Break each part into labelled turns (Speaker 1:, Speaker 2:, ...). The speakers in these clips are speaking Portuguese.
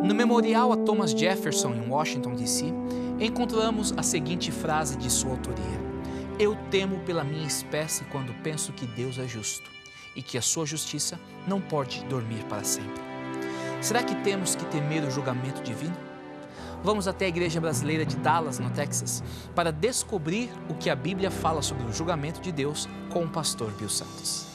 Speaker 1: No memorial a Thomas Jefferson, em Washington, D.C., encontramos a seguinte frase de sua autoria: "Eu temo pela minha espécie quando penso que Deus é justo e que a sua justiça não pode dormir para sempre." Será que temos que temer o julgamento divino? Vamos até a Igreja Brasileira de Dallas, no Texas, para descobrir o que a Bíblia fala sobre o julgamento de Deus com o pastor Bill Santos.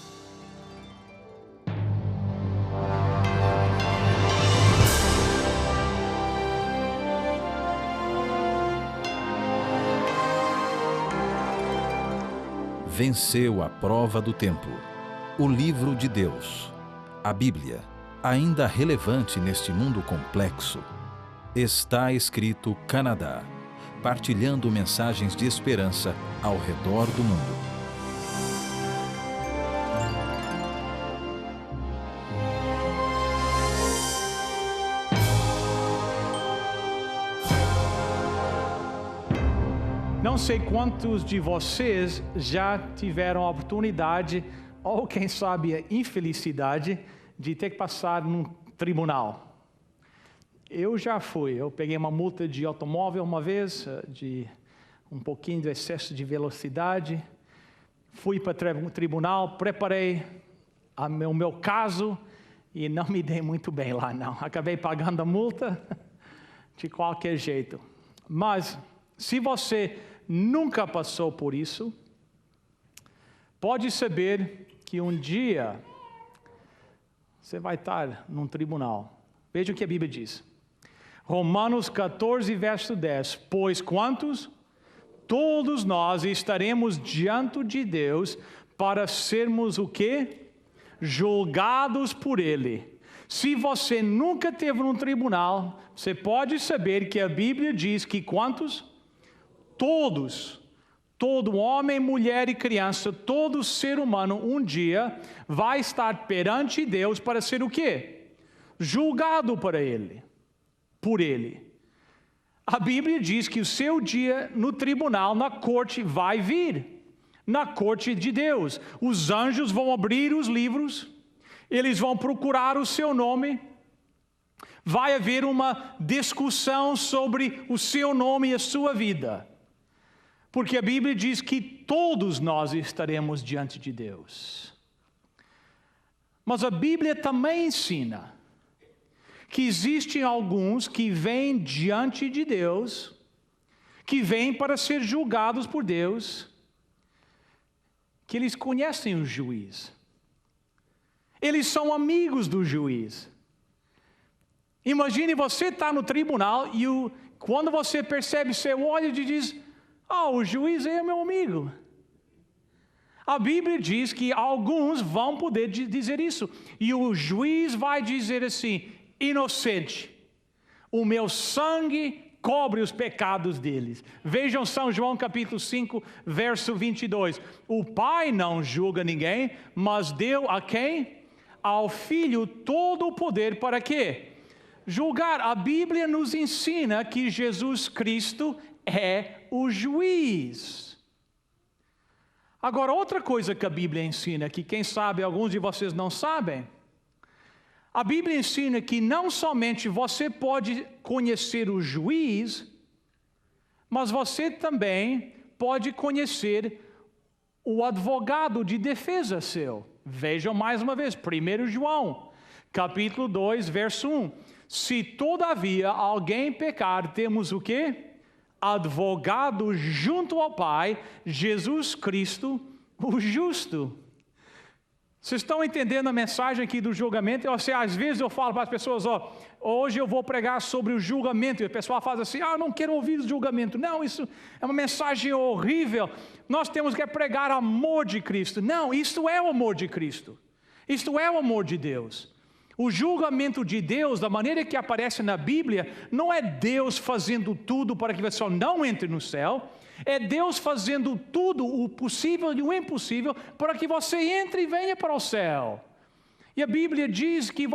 Speaker 2: Venceu a prova do tempo. O livro de Deus, a Bíblia, ainda relevante neste mundo complexo. Está escrito Canadá, partilhando mensagens de esperança ao redor do mundo.
Speaker 3: Não sei quantos de vocês já tiveram a oportunidade, ou quem sabe a infelicidade, de ter que passar num tribunal. Eu já fui. Eu peguei uma multa de automóvel uma vez, de um pouquinho de excesso de velocidade. Fui para o tribunal, preparei o meu caso e não me dei muito bem lá, não. Acabei pagando a multa de qualquer jeito. Mas, se você nunca passou por isso, pode saber que um dia você vai estar num tribunal. Veja o que a Bíblia diz. Romanos 14, verso 10. Pois quantos? Todos nós estaremos diante de Deus para sermos o quê? Julgados por Ele. Se você nunca esteve num tribunal, você pode saber que a Bíblia diz que quantos? Todos. Todo homem, mulher e criança, todo ser humano um dia vai estar perante Deus para ser o quê? Julgado por Ele. A Bíblia diz que o seu dia no tribunal, na corte, vai vir. Na corte de Deus. Os anjos vão abrir os livros, eles vão procurar o seu nome, vai haver uma discussão sobre o seu nome e a sua vida. Porque a Bíblia diz que todos nós estaremos diante de Deus. Mas a Bíblia também ensina que existem alguns que vêm diante de Deus, que vêm para ser julgados por Deus, que eles conhecem o juiz. Eles são amigos do juiz. Imagine você estar no tribunal e quando você percebe, você olha e diz: o juiz é meu amigo. A Bíblia diz que alguns vão poder dizer isso. E o juiz vai dizer assim: inocente, o meu sangue cobre os pecados deles. Vejam São João capítulo 5, verso 22. O Pai não julga ninguém, mas deu a quem? Ao Filho todo o poder para quê? Julgar. A Bíblia nos ensina que Jesus Cristo é o juiz. Agora, outra coisa que a Bíblia ensina, que quem sabe alguns de vocês não sabem, a Bíblia ensina que não somente você pode conhecer o juiz, mas você também pode conhecer o advogado de defesa seu. Vejam mais uma vez, 1 João, capítulo 2, verso 1. Se todavia alguém pecar, temos o quê? Advogado junto ao Pai, Jesus Cristo, o justo. Vocês estão entendendo a mensagem aqui do julgamento? Às vezes eu falo para as pessoas, hoje eu vou pregar sobre o julgamento, e o pessoal faz assim: eu não quero ouvir o julgamento. Não, isso é uma mensagem horrível. Nós temos que pregar amor de Cristo. Não, isso é o amor de Cristo. Isto é o amor de Deus. O julgamento de Deus, da maneira que aparece na Bíblia, não é Deus fazendo tudo para que você não entre no céu. É Deus fazendo tudo, o possível e o impossível, para que você entre e venha para o céu. E a Bíblia diz que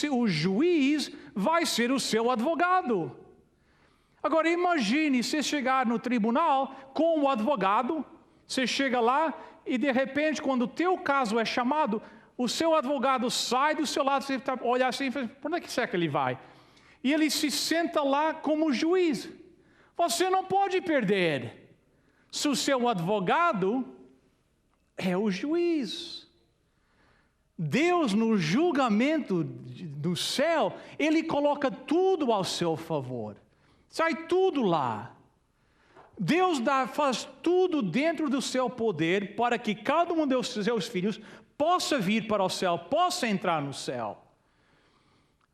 Speaker 3: o juiz vai ser o seu advogado. Agora imagine você chegar no tribunal com o advogado, você chega lá e de repente, quando o teu caso é chamado, o seu advogado sai do seu lado, você olha assim e fala: por onde é que será que ele vai? E ele se senta lá como juiz. Você não pode perder. Se o seu advogado é o juiz. Deus, no julgamento do céu, Ele coloca tudo ao seu favor. Sai tudo lá. Deus faz tudo dentro do seu poder para que cada um dos seus filhos possa vir para o céu, possa entrar no céu.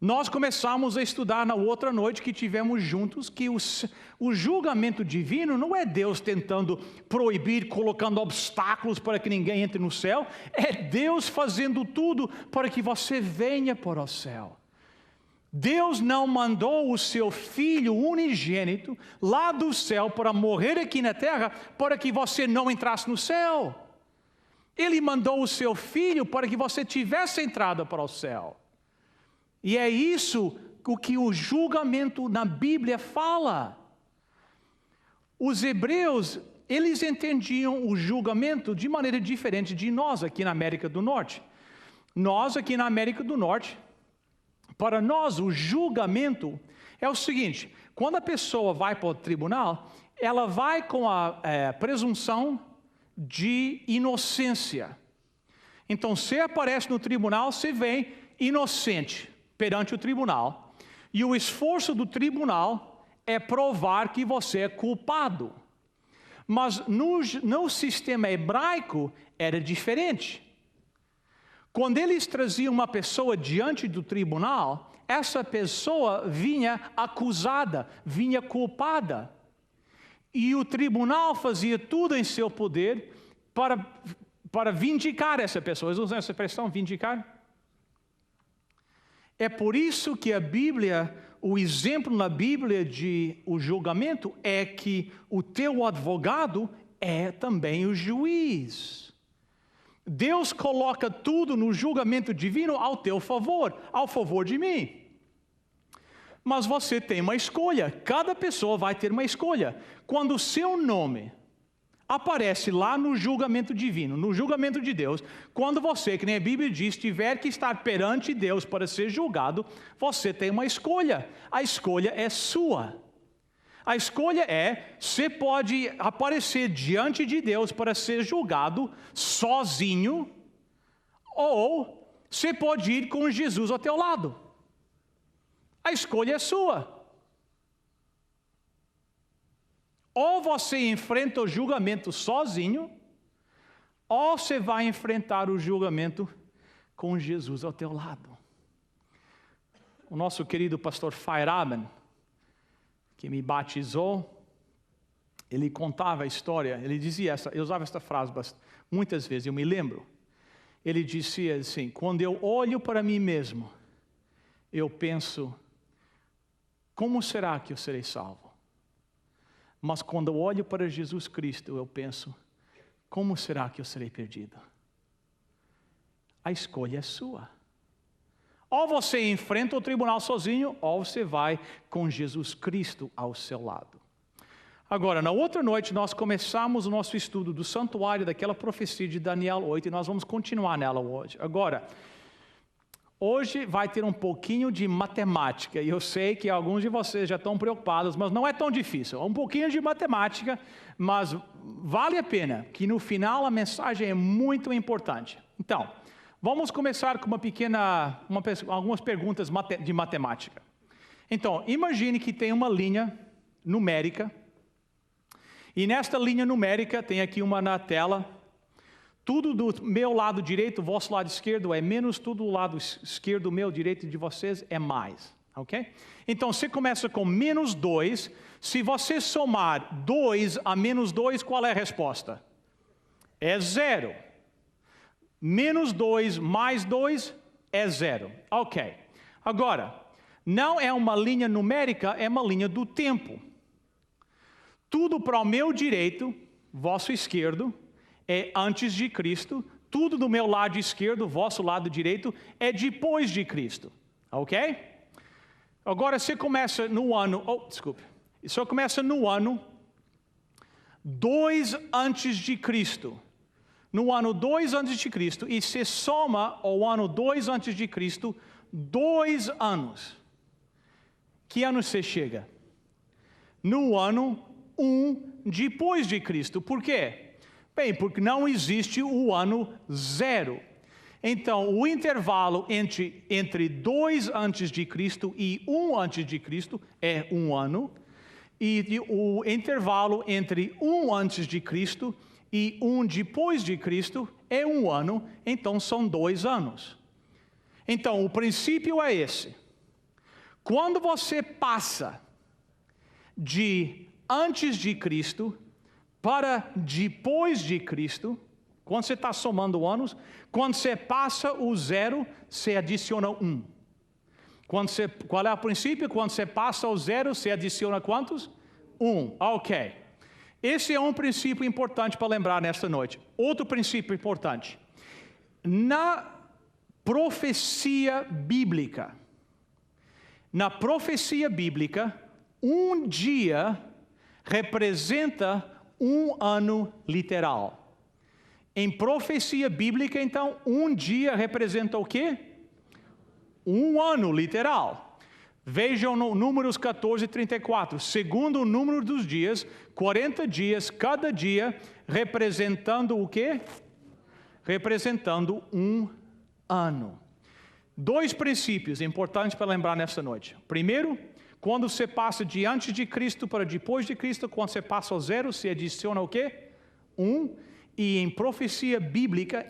Speaker 3: Nós começamos a estudar na outra noite que tivemos juntos que o julgamento divino não é Deus tentando proibir, colocando obstáculos para que ninguém entre no céu. É Deus fazendo tudo para que você venha para o céu. Deus não mandou o seu Filho unigênito lá do céu para morrer aqui na terra para que você não entrasse no céu. Ele mandou o seu Filho para que você tivesse entrada para o céu. E é isso o que o julgamento na Bíblia fala. Os hebreus, eles entendiam o julgamento de maneira diferente de nós aqui na América do Norte. Nós aqui na América do Norte, para nós o julgamento é o seguinte: quando a pessoa vai para o tribunal, ela vai com a presunção de inocência. Então, se aparece no tribunal, você vem inocente perante o tribunal, e o esforço do tribunal é provar que você é culpado. Mas no sistema hebraico era diferente. Quando eles traziam uma pessoa diante do tribunal, essa pessoa vinha acusada, vinha culpada. E o tribunal fazia tudo em seu poder para vindicar essa pessoa. Eles usam essa expressão, vindicar? É por isso que a Bíblia, o exemplo na Bíblia de o julgamento é que o teu advogado é também o juiz. Deus coloca tudo no julgamento divino ao teu favor, ao favor de mim. Mas você tem uma escolha, cada pessoa vai ter uma escolha. Quando o seu nome aparece lá no julgamento divino, no julgamento de Deus, quando você, que nem a Bíblia diz, tiver que estar perante Deus para ser julgado, você tem uma escolha. A escolha é sua. A escolha é, você pode aparecer diante de Deus para ser julgado sozinho, ou você pode ir com Jesus ao teu lado. A escolha é sua. Ou você enfrenta o julgamento sozinho, ou você vai enfrentar o julgamento com Jesus ao teu lado. O nosso querido pastor Feiraben, que me batizou, ele contava a história, ele dizia eu usava essa frase muitas vezes, eu me lembro. Ele dizia assim: quando eu olho para mim mesmo, eu penso, como será que eu serei salvo? Mas quando eu olho para Jesus Cristo, eu penso, como será que eu serei perdido? A escolha é sua. Ou você enfrenta o tribunal sozinho, ou você vai com Jesus Cristo ao seu lado. Agora, na outra noite, nós começamos o nosso estudo do santuário daquela profecia de Daniel 8, e nós vamos continuar nela hoje. Agora, hoje vai ter um pouquinho de matemática, e eu sei que alguns de vocês já estão preocupados, mas não é tão difícil. Um pouquinho de matemática, mas vale a pena, que no final a mensagem é muito importante. Então, vamos começar com algumas perguntas de matemática. Então, imagine que tem uma linha numérica, e nesta linha numérica, tem aqui uma na tela, tudo do meu lado direito, vosso lado esquerdo é menos, tudo do lado esquerdo, meu direito de vocês é mais, ok? Então, você começa com menos 2, se você somar 2 a menos 2, qual é a resposta? É 0. Menos 2 mais 2 é 0. Ok. Agora, não é uma linha numérica, é uma linha do tempo. Tudo para o meu direito, vosso esquerdo, é antes de Cristo. Tudo do meu lado esquerdo, vosso lado direito, é depois de Cristo. Ok? Agora, você começa no ano... Você começa no ano 2 antes de Cristo. No ano 2 antes de Cristo, e se soma ao ano 2 antes de Cristo, 2 anos. Que ano você chega? No ano 1 depois de Cristo. Por quê? Bem, porque não existe o ano 0. Então, o intervalo entre 2 antes de Cristo e 1 antes de Cristo é 1 ano. E o intervalo entre 1 antes de Cristo e 1 depois de Cristo é 1 ano. Então, são 2 anos. Então, o princípio é esse. Quando você passa de antes de Cristo para depois de Cristo, quando você está somando anos, quando você passa o 0, você adiciona 1. Qual é o princípio? Quando você passa o 0, você adiciona quantos? 1. Ok. Esse é um princípio importante para lembrar nesta noite. Outro princípio importante. Na profecia bíblica, um dia representa um ano literal. Em profecia bíblica, então, um dia representa o quê? Um ano literal. Vejam no Números 14:34. Segundo o número dos dias, 40 dias, cada dia, representando o quê? Representando um ano. 2 princípios importantes para lembrar nessa noite. Primeiro, quando você passa de antes de Cristo para depois de Cristo, quando você passa ao 0, você adiciona o quê? 1. E em profecia bíblica,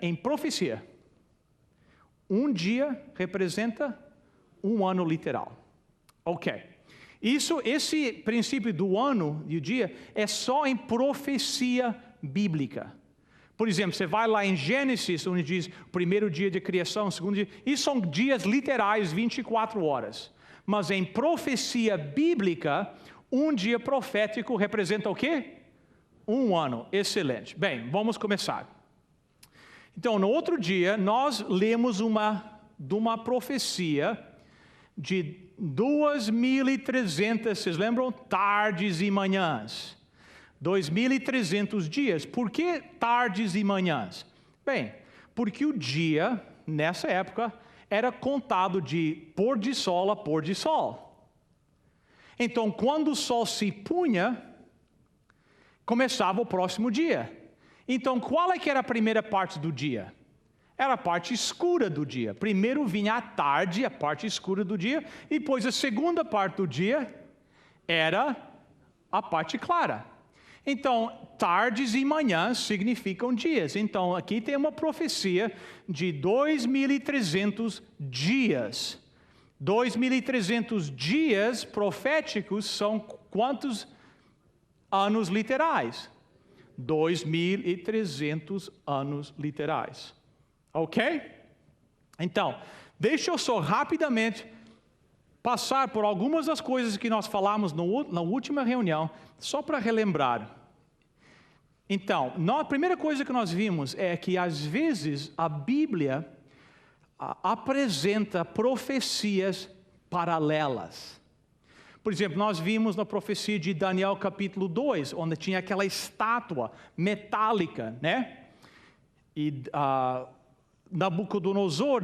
Speaker 3: um dia representa um ano literal. Ok. Esse princípio do ano e o dia é só em profecia bíblica. Por exemplo, você vai lá em Gênesis, onde diz o primeiro dia de criação, o segundo dia. Isso são dias literais, 24 horas. Mas em profecia bíblica, um dia profético representa o quê? Um ano. Excelente. Bem, vamos começar. Então, no outro dia, nós lemos uma profecia de 2.300, vocês lembram? Tardes e manhãs. 2.300 dias. Por que tardes e manhãs? Bem, porque o dia, nessa época, era contado de pôr de sol a pôr de sol. Então, quando o sol se punha, começava o próximo dia. Então, qual é que era a primeira parte do dia? Era a parte escura do dia. Primeiro vinha a tarde, a parte escura do dia, e depois a segunda parte do dia era a parte clara. Então, tardes e manhãs significam dias. Então, aqui tem uma profecia de 2.300 dias. 2.300 dias proféticos são quantos anos literais? 2.300 anos literais. Ok? Então, deixa eu só rapidamente passar por algumas das coisas que nós falamos na última reunião, só para relembrar. Então, a primeira coisa que nós vimos é que, às vezes, a Bíblia apresenta profecias paralelas. Por exemplo, nós vimos na profecia de Daniel capítulo 2, onde tinha aquela estátua metálica, né? E Nabucodonosor,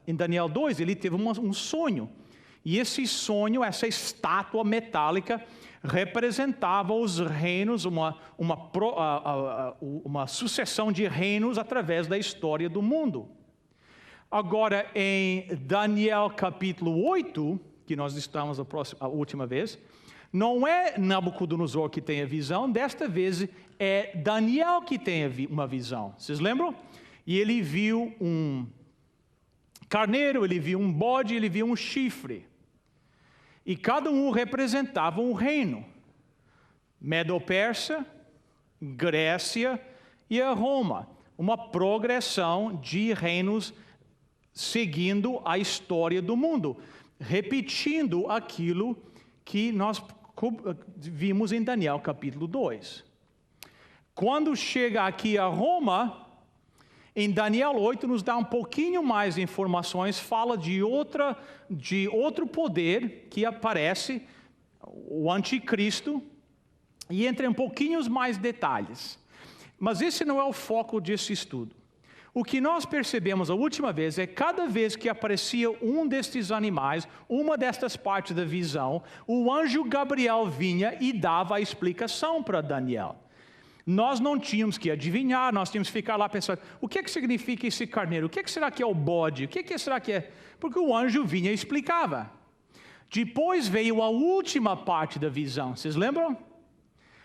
Speaker 3: em Daniel 2, ele teve um sonho. E esse sonho, essa estátua metálica, representava os reinos, uma sucessão de reinos através da história do mundo. Agora, em Daniel capítulo 8, que nós estamos a última vez, não é Nabucodonosor que tem a visão, desta vez é Daniel que tem uma visão. Vocês lembram? E ele viu um carneiro, ele viu um bode, ele viu um chifre. E cada um representava um reino. Medo-Persa, Grécia e a Roma. Uma progressão de reinos seguindo a história do mundo. Repetindo aquilo que nós vimos em Daniel capítulo 2. Quando chega aqui a Roma, em Daniel 8 nos dá um pouquinho mais de informações, fala de outro poder que aparece, o anticristo, e entra em pouquinhos mais detalhes. Mas esse não é o foco desse estudo. O que nós percebemos a última vez é que cada vez que aparecia um destes animais, uma destas partes da visão, o anjo Gabriel vinha e dava a explicação para Daniel. Nós não tínhamos que adivinhar, nós tínhamos que ficar lá pensando, o que significa esse carneiro? O que será que é o bode? O que será que é? Porque o anjo vinha e explicava. Depois veio a última parte da visão, vocês lembram?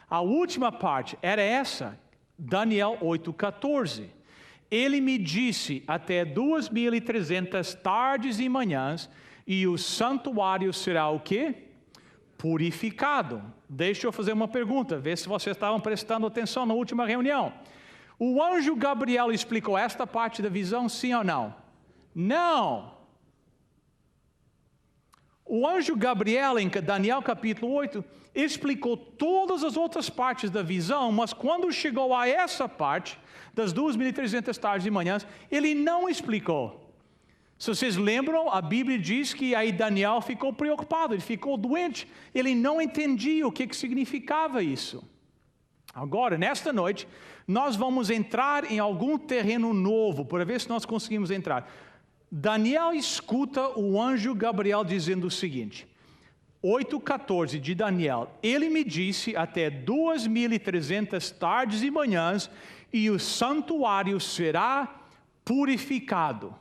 Speaker 3: A última parte era essa, Daniel 8,14. Ele me disse, até 2.300 tardes e manhãs, e o santuário será o quê? Purificado. Deixa eu fazer uma pergunta, ver se vocês estavam prestando atenção na última reunião. O anjo Gabriel explicou esta parte da visão, sim ou não? Não. O anjo Gabriel, em Daniel capítulo 8, explicou todas as outras partes da visão, mas quando chegou a essa parte, das 2.300 tardes e manhãs, ele não explicou. Se vocês lembram, a Bíblia diz que aí Daniel ficou preocupado, ele ficou doente, ele não entendia o que significava isso. Agora, nesta noite, nós vamos entrar em algum terreno novo, para ver se nós conseguimos entrar. Daniel escuta o anjo Gabriel dizendo o seguinte, 8,14 de Daniel, ele me disse até 2.300 tardes e manhãs, e o santuário será purificado.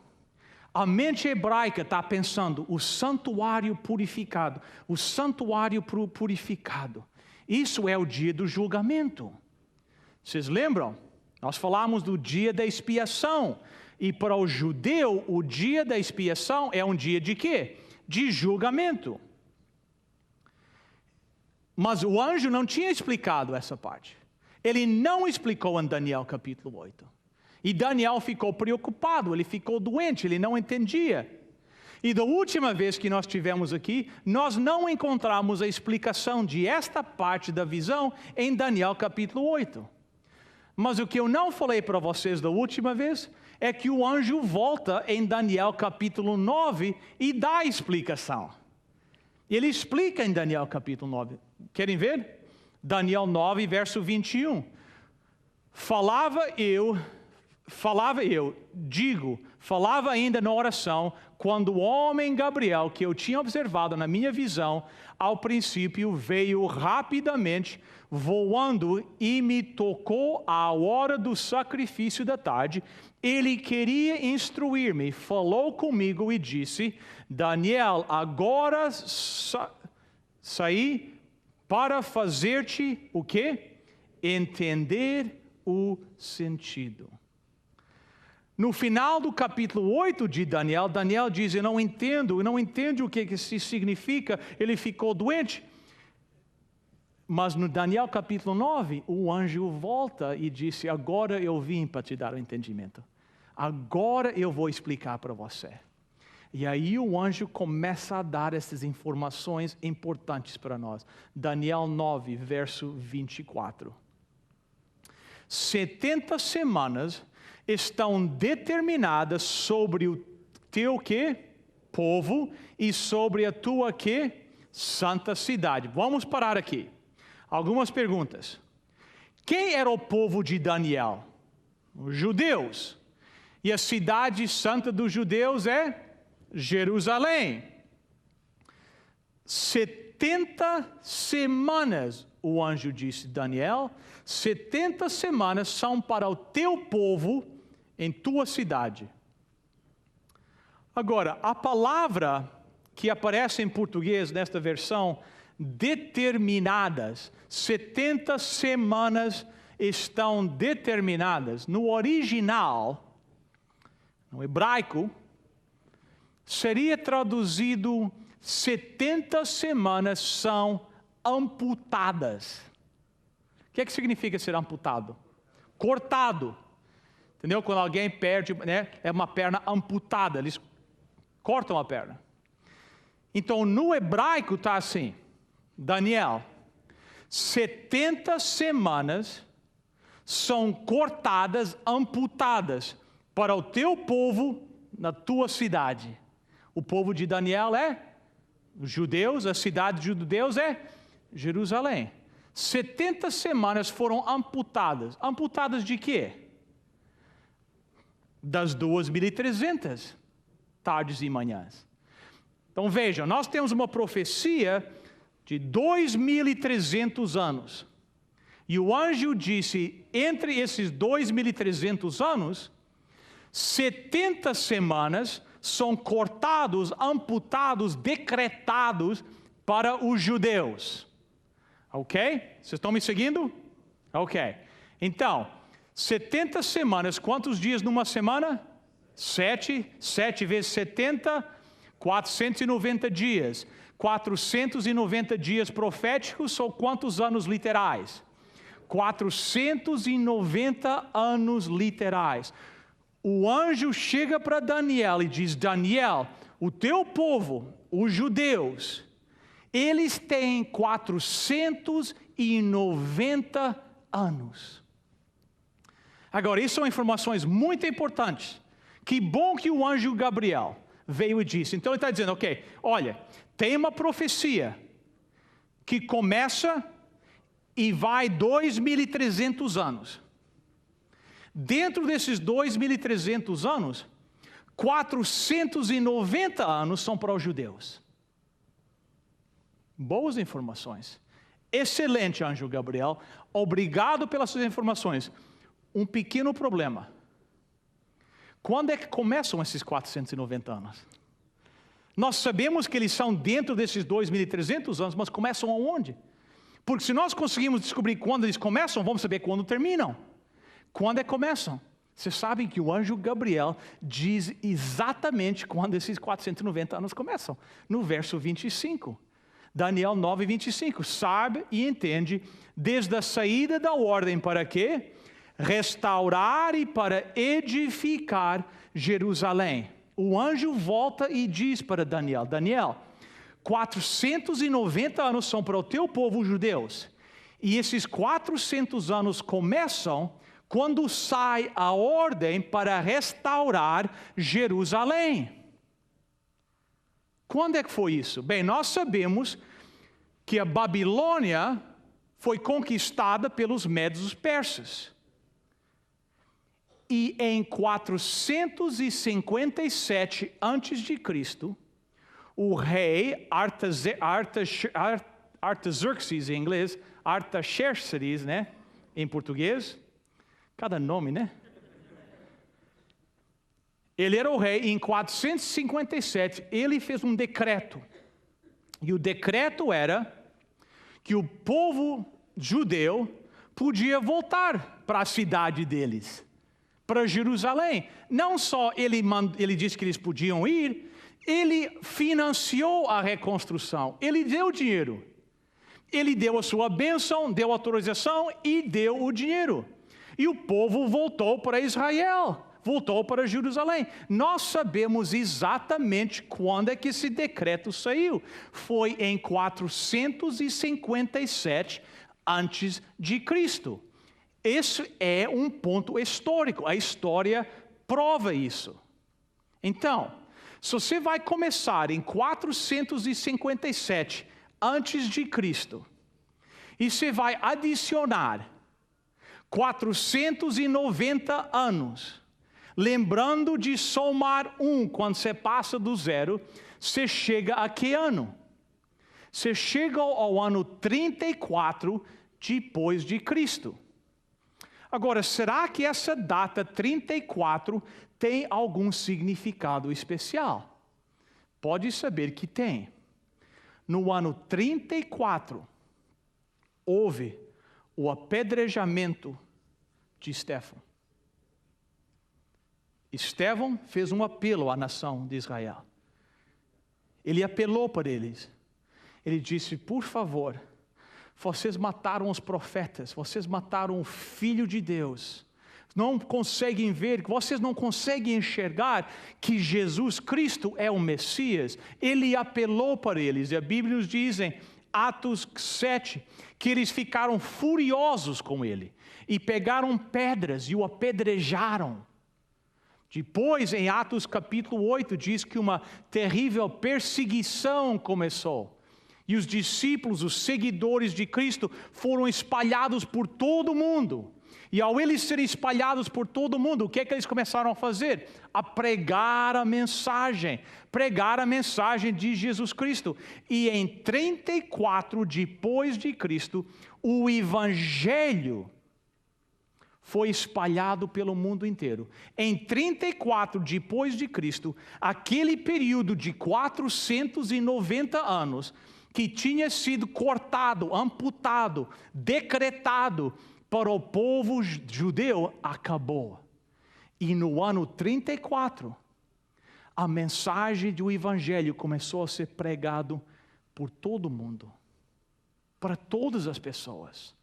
Speaker 3: A mente hebraica está pensando, o santuário purificado, o santuário purificado. Isso é o dia do julgamento. Vocês lembram? Nós falamos do dia da expiação. E para o judeu, o dia da expiação é um dia de quê? De julgamento. Mas o anjo não tinha explicado essa parte. Ele não explicou em Daniel capítulo 8. E Daniel ficou preocupado, ele ficou doente, ele não entendia. E da última vez que nós estivemos aqui, nós não encontramos a explicação de esta parte da visão em Daniel capítulo 8. Mas o que eu não falei para vocês da última vez é que o anjo volta em Daniel capítulo 9 e dá a explicação. Ele explica em Daniel capítulo 9. Querem ver? Daniel 9, verso 21. Falava ainda na oração, quando o homem Gabriel, que eu tinha observado na minha visão, ao princípio veio rapidamente, voando e me tocou à hora do sacrifício da tarde. Ele queria instruir-me, falou comigo e disse, Daniel, agora saí para fazer-te o quê? Entender o sentido. No final do capítulo 8 de Daniel, Daniel diz, eu não entendo o que isso significa, ele ficou doente. Mas no Daniel capítulo 9, o anjo volta e disse, agora eu vim para te dar o entendimento. Agora eu vou explicar para você. E aí o anjo começa a dar essas informações importantes para nós. Daniel 9, verso 24. 70 semanas estão determinadas sobre o teu quê? Povo e sobre a tua quê? Santa cidade. Vamos parar aqui. Algumas perguntas. Quem era o povo de Daniel? Os judeus. E a cidade santa dos judeus é Jerusalém. 70 semanas, o anjo disse, Daniel, 70 semanas são para o teu povo em tua cidade. Agora, a palavra que aparece em português nesta versão, determinadas, 70 semanas estão determinadas. No original, no hebraico, seria traduzido 70 semanas são amputadas. O que significa ser amputado? Cortado. Entendeu? Quando alguém perde, né, é uma perna amputada, eles cortam a perna. Então, no hebraico está assim, Daniel, 70 semanas são cortadas, amputadas para o teu povo na tua cidade. O povo de Daniel é os judeus, a cidade de judeus é Jerusalém. 70 semanas foram amputadas. Amputadas de quê? das 2.300 tardes e manhãs. Então vejam, nós temos uma profecia de 2.300 anos. E o anjo disse, entre esses 2.300 anos, 70 semanas são cortados, amputados, decretados para os judeus. Ok? Vocês estão me seguindo? Ok. Então, 70 semanas, quantos dias numa semana? 7 vezes 70, 490 dias. 490 dias proféticos são quantos anos literais? 490 anos literais. O anjo chega para Daniel e diz, Daniel, o teu povo, os judeus, eles têm 490 anos. Agora, isso são informações muito importantes. Que bom que o anjo Gabriel veio e disse. Então ele está dizendo, ok, olha, tem uma profecia que começa e vai 2.300 anos. Dentro desses 2.300 anos, 490 anos são para os judeus. Boas informações. Excelente, anjo Gabriel. Obrigado pelas suas informações. Um pequeno problema. Quando é que começam esses 490 anos? Nós sabemos que eles são dentro desses 2.300 anos, mas começam aonde? Porque se nós conseguimos descobrir quando eles começam, vamos saber quando terminam. Quando é que começam? Vocês sabem que o anjo Gabriel diz exatamente quando esses 490 anos começam. No verso 25. Daniel 9, 25. Sabe e entende, desde a saída da ordem para quê? Restaurar e para edificar Jerusalém. O anjo volta e diz para Daniel, Daniel, 490 anos são para o teu povo, os judeus. E esses 400 anos começam quando sai a ordem para restaurar Jerusalém. Quando é que foi isso? Bem, nós sabemos que a Babilônia foi conquistada pelos medos e os persas. E em 457 a.C., o rei Artaxerxes em inglês, Artaxerxes, né, em português, cada nome, né? Ele era o rei e em 457 ele fez um decreto. E o decreto era que o povo judeu podia voltar para a cidade deles, para Jerusalém. Não só ele disse que eles podiam ir, ele financiou a reconstrução, ele deu dinheiro. Ele deu a sua bênção, deu autorização e deu o dinheiro. E o povo voltou para Israel, voltou para Jerusalém. Nós sabemos exatamente quando é que esse decreto saiu. Foi em 457 antes de Cristo. Esse é um ponto histórico. A história prova isso. Então, se você vai começar em 457 antes de Cristo e você vai adicionar 490 anos, lembrando de somar quando você passa do zero, você chega a que ano? Você chega ao ano 34 depois de Cristo. Agora, será que essa data 34 tem algum significado especial? Pode saber que tem. No ano 34, houve o apedrejamento de Estevão. Estevão fez um apelo à nação de Israel. Ele apelou para eles. Ele disse, por favor, vocês mataram os profetas, vocês mataram o Filho de Deus. Não conseguem ver, vocês não conseguem enxergar que Jesus Cristo é o Messias. Ele apelou para eles, e a Bíblia nos diz em Atos 7, que eles ficaram furiosos com ele, e pegaram pedras e o apedrejaram. Depois, em Atos capítulo 8, diz que uma terrível perseguição começou. E os discípulos, os seguidores de Cristo, foram espalhados por todo o mundo. E ao eles serem espalhados por todo mundo, o que é que eles começaram a fazer? A pregar a mensagem de Jesus Cristo. E em 34 depois de Cristo, o Evangelho foi espalhado pelo mundo inteiro. Em 34 depois de Cristo, aquele período de 490 anos que tinha sido cortado, amputado, decretado para o povo judeu, acabou. E no ano 34, a mensagem do Evangelho começou a ser pregado por todo mundo, para todas as pessoas.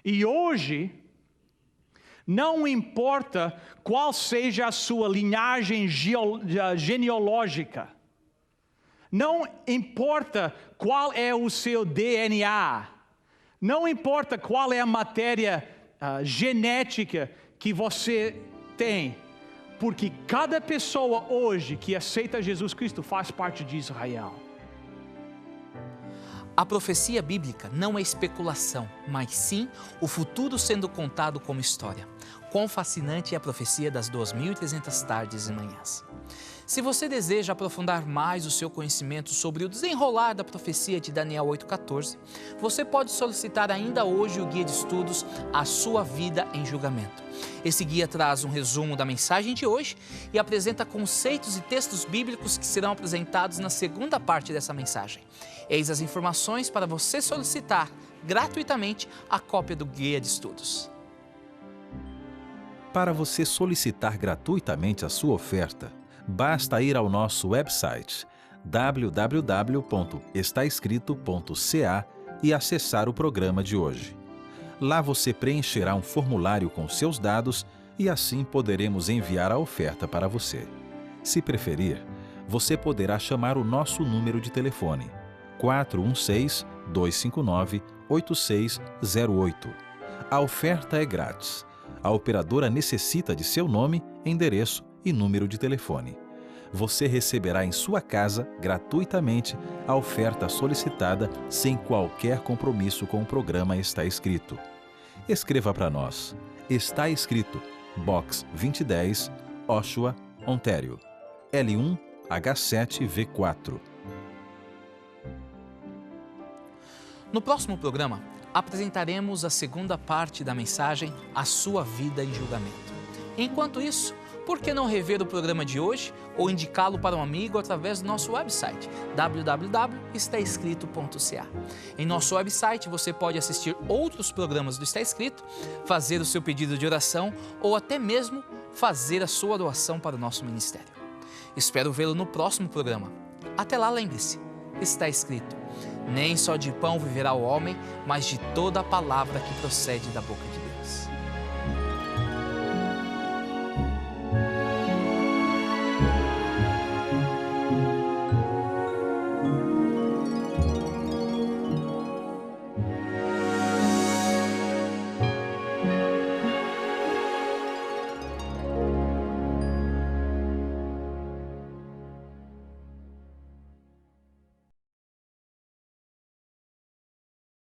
Speaker 3: E hoje, não importa qual seja a sua linhagem genealógica, não importa qual é o seu DNA, não importa qual é a matéria genética que você tem, porque cada pessoa hoje que aceita Jesus Cristo faz parte de Israel.
Speaker 1: A profecia bíblica não é especulação, mas sim o futuro sendo contado como história. Quão fascinante é a profecia das 2.300 tardes e manhãs. Se você deseja aprofundar mais o seu conhecimento sobre o desenrolar da profecia de Daniel 8,14, você pode solicitar ainda hoje o guia de estudos A Sua Vida em Julgamento. Esse guia traz um resumo da mensagem de hoje e apresenta conceitos e textos bíblicos que serão apresentados na segunda parte dessa mensagem. Eis as informações para você solicitar gratuitamente a cópia do guia de estudos.
Speaker 2: Para você solicitar gratuitamente a sua oferta, basta ir ao nosso website www.estaescrito.ca e acessar o programa de hoje. Lá você preencherá um formulário com seus dados e assim poderemos enviar a oferta para você. Se preferir, você poderá chamar o nosso número de telefone 416-259-8608. A oferta é grátis. A operadora necessita de seu nome, endereço e número de telefone. Você receberá em sua casa, gratuitamente, a oferta solicitada sem qualquer compromisso com o programa Está Escrito. Escreva para nós. Está Escrito, Box 2010, Oshawa, Ontário. L1H7V4.
Speaker 1: No próximo programa, apresentaremos a segunda parte da mensagem A Sua Vida em Julgamento. Enquanto isso, por que não rever o programa de hoje ou indicá-lo para um amigo através do nosso website www.estaescrito.ca. Em nosso website você pode assistir outros programas do Está Escrito, fazer o seu pedido de oração ou até mesmo fazer a sua doação para o nosso ministério. Espero vê-lo no próximo programa. Até lá, lembre-se, está escrito: nem só de pão viverá o homem, mas de toda a palavra que procede da boca de Deus.